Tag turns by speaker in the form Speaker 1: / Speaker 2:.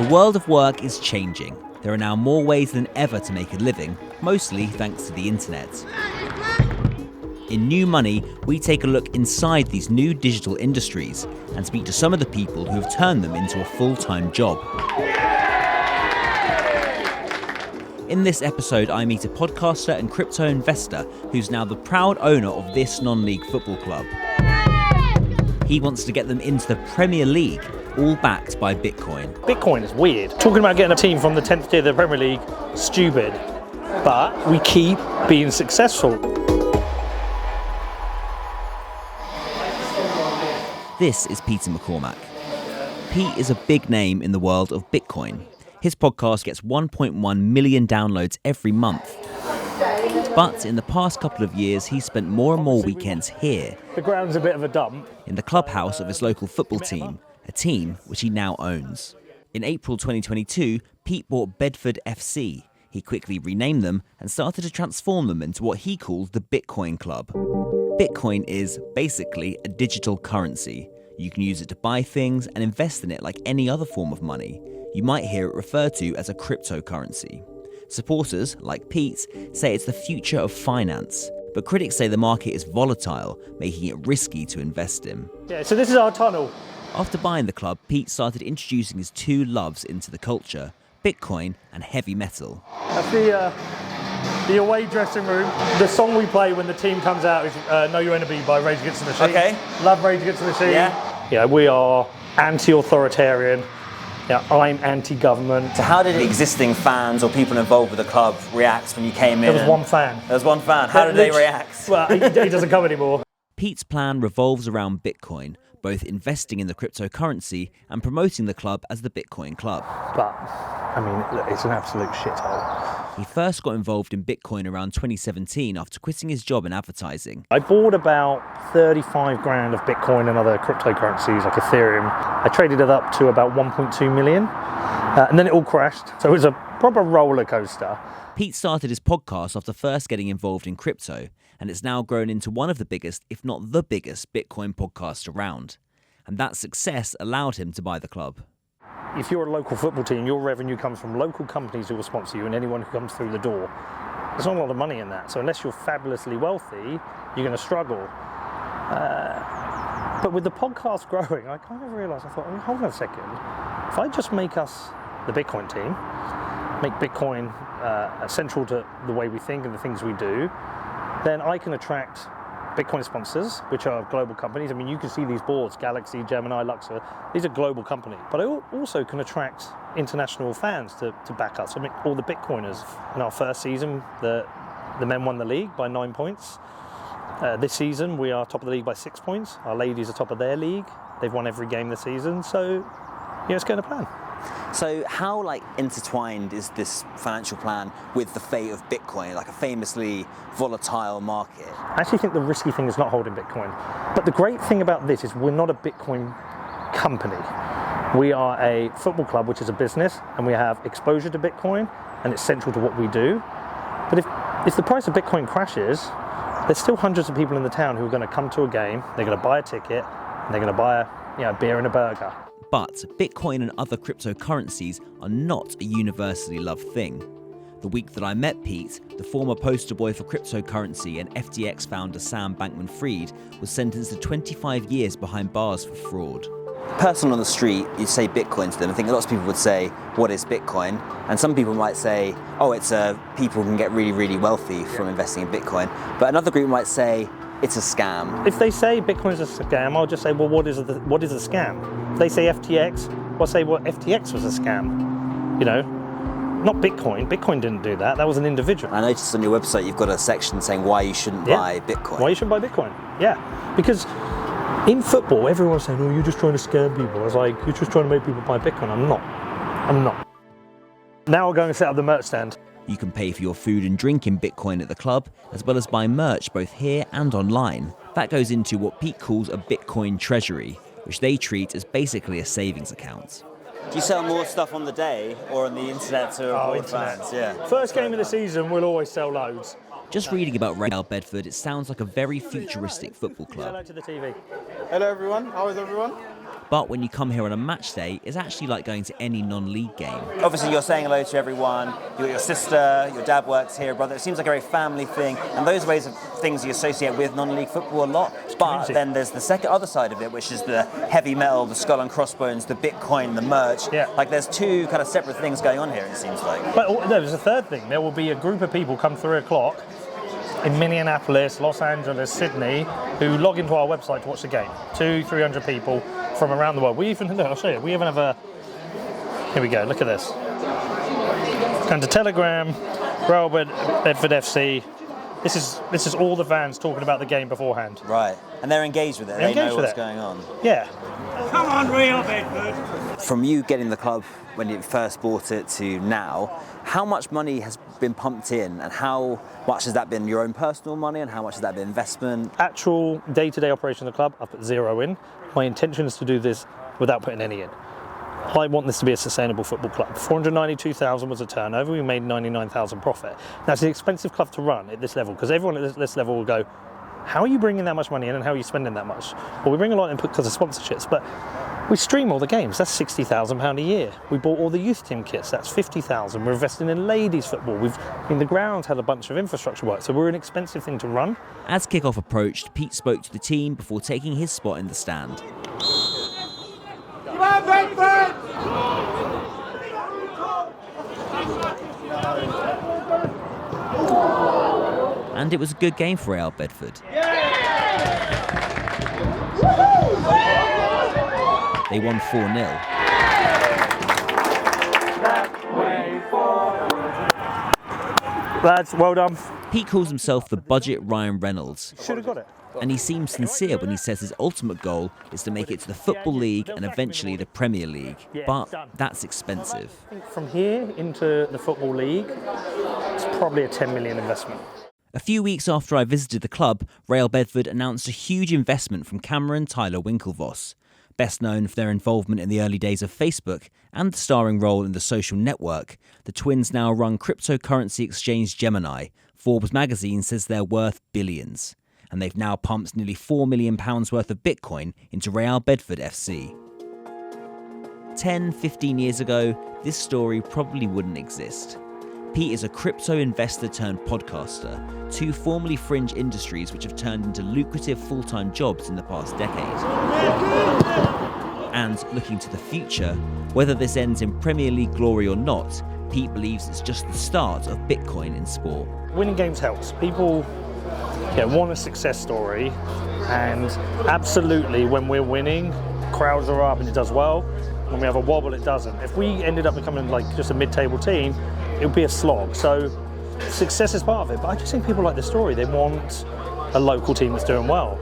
Speaker 1: The world of work is changing. There are now more ways than ever to make a living, mostly thanks to the internet. In New Money, we take a look inside these new digital industries and speak to some of the people who have turned them into a full-time job. In this episode, I meet a podcaster and crypto investor who's now the proud owner of this non-league football club. He wants to get them into the Premier League, all backed by Bitcoin.
Speaker 2: Bitcoin is weird. Talking about getting a team from the 10th tier of the Premier League, stupid. But we keep being successful.
Speaker 1: This is Peter McCormack. Pete is a big name in the world of Bitcoin. His podcast gets 1.1 million downloads every month. But in the past couple of years, he's spent more and more weekends here.
Speaker 2: The ground's a bit of a dump.
Speaker 1: In the clubhouse of his local football team, a team which he now owns. In April 2022, Pete bought Bedford FC. He quickly renamed them and started to transform them into what he called the Bitcoin Club. Bitcoin is basically a digital currency. You can use it to buy things and invest in it like any other form of money. You might hear it referred to as a cryptocurrency. Supporters, like Pete, say it's the future of finance. But critics say the market is volatile, making it risky to invest in.
Speaker 2: Yeah, so this is our tunnel.
Speaker 1: After buying the club, Pete started introducing his two loves into the culture, Bitcoin and heavy metal.
Speaker 2: That's the away dressing room. The song we play when the team comes out is Know Your Enemy by Rage Against the Machine.
Speaker 1: Okay.
Speaker 2: Love Rage Against the Machine.
Speaker 1: Yeah,
Speaker 2: we are anti-authoritarian. Yeah, I'm anti-government.
Speaker 1: So how did existing fans or people involved with the club react when you came in?
Speaker 2: There was one fan.
Speaker 1: There was one fan. How did they react?
Speaker 2: Well, he doesn't come anymore.
Speaker 1: Pete's plan revolves around Bitcoin, both investing in the cryptocurrency and promoting the club as the Bitcoin Club.
Speaker 2: But, I mean, look, it's an absolute shithole.
Speaker 1: He first got involved in Bitcoin around 2017 after quitting his job in advertising.
Speaker 2: I bought about 35 grand of Bitcoin and other cryptocurrencies like Ethereum. I traded it up to about 1.2 million and then it all crashed. So it was a proper roller coaster.
Speaker 1: Pete started his podcast after first getting involved in crypto, and it's now grown into one of the biggest, if not the biggest, Bitcoin podcasts around. And that success allowed him to buy the club.
Speaker 2: If you're a local football team, your revenue comes from local companies who will sponsor you and anyone who comes through the door. There's not a lot of money in that. So unless you're fabulously wealthy, you're going to struggle. But with the podcast growing, I kind of realised, I thought, hold on a second. If I just make us the Bitcoin team, make Bitcoin central to the way we think and the things we do, then I can attract Bitcoin sponsors, which are global companies. I mean, you can see these boards, Galaxy, Gemini, Luxor. These are global companies. But I also can attract international fans to back us. I mean, all the Bitcoiners. In our first season, the men won the league by 9 points. This season, we are top of the league by 6 points. Our ladies are top of their league. They've won every game this season. So, it's going to plan.
Speaker 1: So how intertwined is this financial plan with the fate of Bitcoin, like a famously volatile market?
Speaker 2: I actually think the risky thing is not holding Bitcoin. But the great thing about this is we're not a Bitcoin company. We are a football club, which is a business, and we have exposure to Bitcoin, and it's central to what we do. But if the price of Bitcoin crashes, there's still hundreds of people in the town who are going to come to a game, they're going to buy a ticket, and they're going to buy a beer and a burger.
Speaker 1: But Bitcoin and other cryptocurrencies are not a universally loved thing. The week that I met Pete, the former poster boy for cryptocurrency and FTX founder Sam Bankman-Fried was sentenced to 25 years behind bars for fraud. Person on the street, you say Bitcoin to them, I think lots of people would say, what is Bitcoin? And some people might say, oh, it's people can get really, really wealthy from investing in Bitcoin. But another group might say, it's a scam.
Speaker 2: If they say Bitcoin is a scam, I'll just say, well, what is a scam? If they say FTX, I'll say, well, FTX was a scam. Not Bitcoin. Bitcoin didn't do that. That was an individual.
Speaker 1: I noticed on your website you've got a section saying why you shouldn't buy Bitcoin.
Speaker 2: Why you shouldn't buy Bitcoin? Yeah, because in football, everyone's saying, oh, you're just trying to scam people. I was like, you're just trying to make people buy Bitcoin. I'm not. Now we're going to set up the merch stand.
Speaker 1: You can pay for your food and drink in Bitcoin at the club, as well as buy merch both here and online. That goes into what Pete calls a Bitcoin treasury, which they treat as basically a savings account. Do you sell more stuff on the day or on the internet to avoid fans? Yeah.
Speaker 2: First game of the season, we'll always sell loads.
Speaker 1: Just reading about Real Bedford, it sounds like a very futuristic football club.
Speaker 2: Hello to the TV.
Speaker 3: Hello everyone, how is everyone?
Speaker 1: But when you come here on a match day, it's actually like going to any non-league game.
Speaker 3: Obviously, you're saying hello to everyone. You've got your sister, your dad works here, brother. It seems like a very family thing, and those ways of things you associate with non-league football a lot. But then there's the other side of it, which is the heavy metal, the skull and crossbones, the Bitcoin, the merch.
Speaker 2: Yeah.
Speaker 3: Like there's two kind of separate things going on here, it seems like.
Speaker 2: But there's a third thing. There will be a group of people come 3 o'clock in Minneapolis, Los Angeles, Sydney, who log into our website to watch the game. 200-300 people from around the world. I'll show you. We even have here we go, look at this. Going to Telegram, Real Bedford FC. This is all the fans talking about the game beforehand.
Speaker 3: Right, and they're engaged with it. They know what's going on.
Speaker 2: Yeah.
Speaker 4: Come on, Real Bedford.
Speaker 3: From you getting the club when you first bought it to now, how much money has been pumped in, and how much has that been your own personal money, and how much has that been investment?
Speaker 2: Actual day-to-day operation of the club, I put 0 in. My intention is to do this without putting any in. I want this to be a sustainable football club. 492,000 was a turnover. We made 99,000 profit. Now, it's an expensive club to run at this level, because everyone at this level will go, how are you bringing that much money in and how are you spending that much? Well, we bring a lot in because of sponsorships, but we stream all the games. That's £60,000 a year. We bought all the youth team kits. That's 50,000. We're investing in ladies football. The grounds had a bunch of infrastructure work, so we're an expensive thing to run.
Speaker 1: As kickoff approached, Pete spoke to the team before taking his spot in the stand.
Speaker 4: Come on, Bankman!
Speaker 1: And it was a good game for Real Bedford. They won 4-0.
Speaker 2: Lads, well done.
Speaker 1: Pete calls himself the budget Ryan Reynolds.
Speaker 2: Should have got it.
Speaker 1: And he seems sincere when he says his ultimate goal is to make it to the Football League and eventually the Premier League. But that's expensive.
Speaker 2: I think from here into the Football League, it's probably a 10 million investment.
Speaker 1: A few weeks after I visited the club, Real Bedford announced a huge investment from Cameron Tyler Winklevoss. Best known for their involvement in the early days of Facebook and the starring role in the social network, the twins now run cryptocurrency exchange Gemini. Forbes magazine says they're worth billions. And they've now pumped nearly £4 million worth of Bitcoin into Real Bedford FC. 10-15 years ago, this story probably wouldn't exist. Pete is a crypto investor turned podcaster, two formerly fringe industries which have turned into lucrative full-time jobs in the past decade. And looking to the future, whether this ends in Premier League glory or not, Pete believes it's just the start of Bitcoin in sport.
Speaker 2: Winning games helps. People want a success story, and absolutely when we're winning, crowds are up and it does well. When we have a wobble, it doesn't. If we ended up becoming like just a mid-table team, it would be a slog. So success is part of it, but I just think people like the story. They want a local team that's doing well.